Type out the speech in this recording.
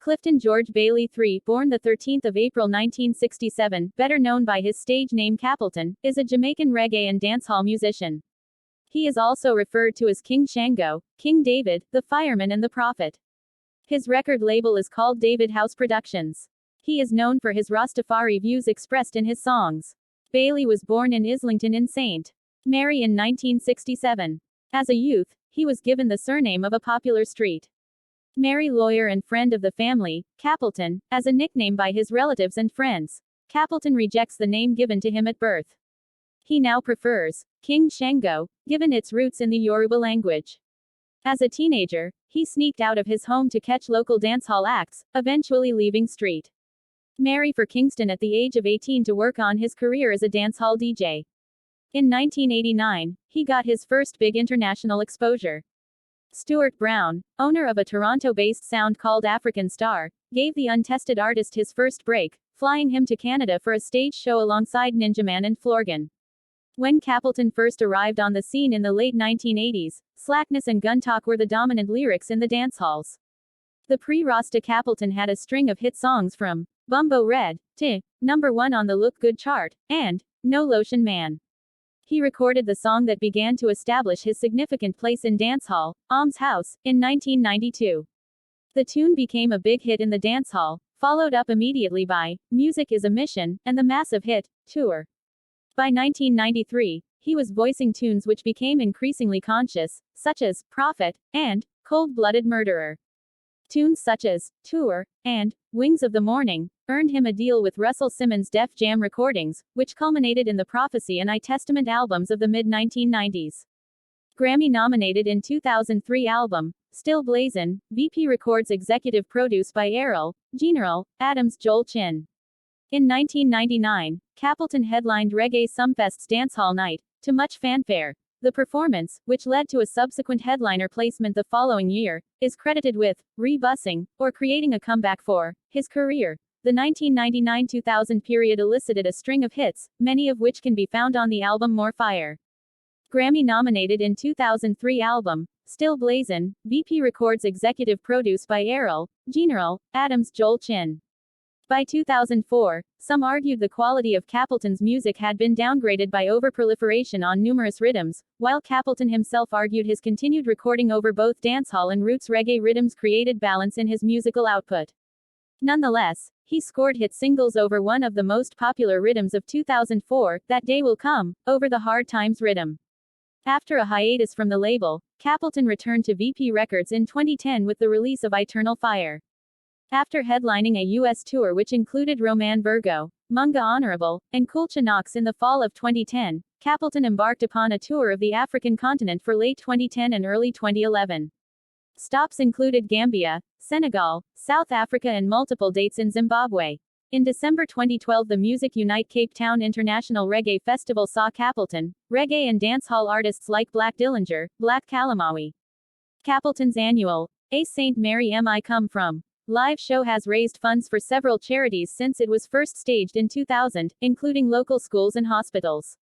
Clifton George Bailey III, born the 13th of April 1967, better known by his stage name Capleton, is a Jamaican reggae and dancehall musician. He is also referred to as King Shango, King David, the Fireman and the Prophet. His record label is called David House Productions. He is known for his Rastafari views expressed in his songs. Bailey was born in Islington in St. Mary in 1967. As a youth, he was given the surname of a popular street. Mary, lawyer and friend of the family, Capleton, as a nickname by his relatives and friends. Capleton rejects the name given to him at birth. He now prefers King Shango, given its roots in the Yoruba language. As a teenager, he sneaked out of his home to catch local dancehall acts, eventually leaving St. Mary for Kingston at the age of 18 to work on his career as a dancehall DJ. In 1989, he got his first big international exposure. Stuart Brown, owner of a Toronto-based sound called African Star, gave the untested artist his first break, flying him to Canada for a stage show alongside Ninjaman and Florgan. When Capleton first arrived on the scene in the late 1980s, slackness and gun talk were the dominant lyrics in the dancehalls. The pre-Rasta Capleton had a string of hit songs from Bumbo Red to #1 on the Look Good chart, and No Lotion Man. He recorded the song that began to establish his significant place in dancehall, Alms House, in 1992. The tune became a big hit in the dancehall, followed up immediately by Music is a Mission, and the massive hit, Tour. By 1993, he was voicing tunes which became increasingly conscious, such as Prophet and Cold-Blooded Murderer. Tunes such as Tour and Wings of the Morning earned him a deal with Russell Simmons' Def Jam Recordings, which culminated in the Prophecy and Testament albums of the mid-1990s. Grammy-nominated in 2003 album, Still Blazin', VP Records executive produced by Errol, General, Adams Joel Chin. In 1999, Capleton headlined Reggae Sumfest's Dancehall Night, to much fanfare. The performance, which led to a subsequent headliner placement the following year, is credited with re-bussing, or creating a comeback for his career. The 1999-2000 period elicited a string of hits, many of which can be found on the album More Fire. Grammy-nominated in 2003 album, Still Blazin', VP Records executive produced by Errol, General, Adams Joel Chin. By 2004, some argued the quality of Capleton's music had been downgraded by overproliferation on numerous rhythms, while Capleton himself argued his continued recording over both dancehall and roots reggae rhythms created balance in his musical output. Nonetheless, he scored hit singles over one of the most popular rhythms of 2004, That Day Will Come, over the Hard Times rhythm. After a hiatus from the label, Capleton returned to VP Records in 2010 with the release of Eternal Fire. After headlining a U.S. tour which included Roman Virgo, Munga Honorable, and Kulcha Knox in the fall of 2010, Capleton embarked upon a tour of the African continent for late 2010 and early 2011. Stops included Gambia, Senegal, South Africa and multiple dates in Zimbabwe. In December 2012, the Music Unite Cape Town International Reggae Festival saw Capleton, reggae and dancehall artists like Black Dillinger, Black Kalamawi. Capleton's annual A St. Mary Am I Come From live show has raised funds for several charities since it was first staged in 2000, including local schools and hospitals.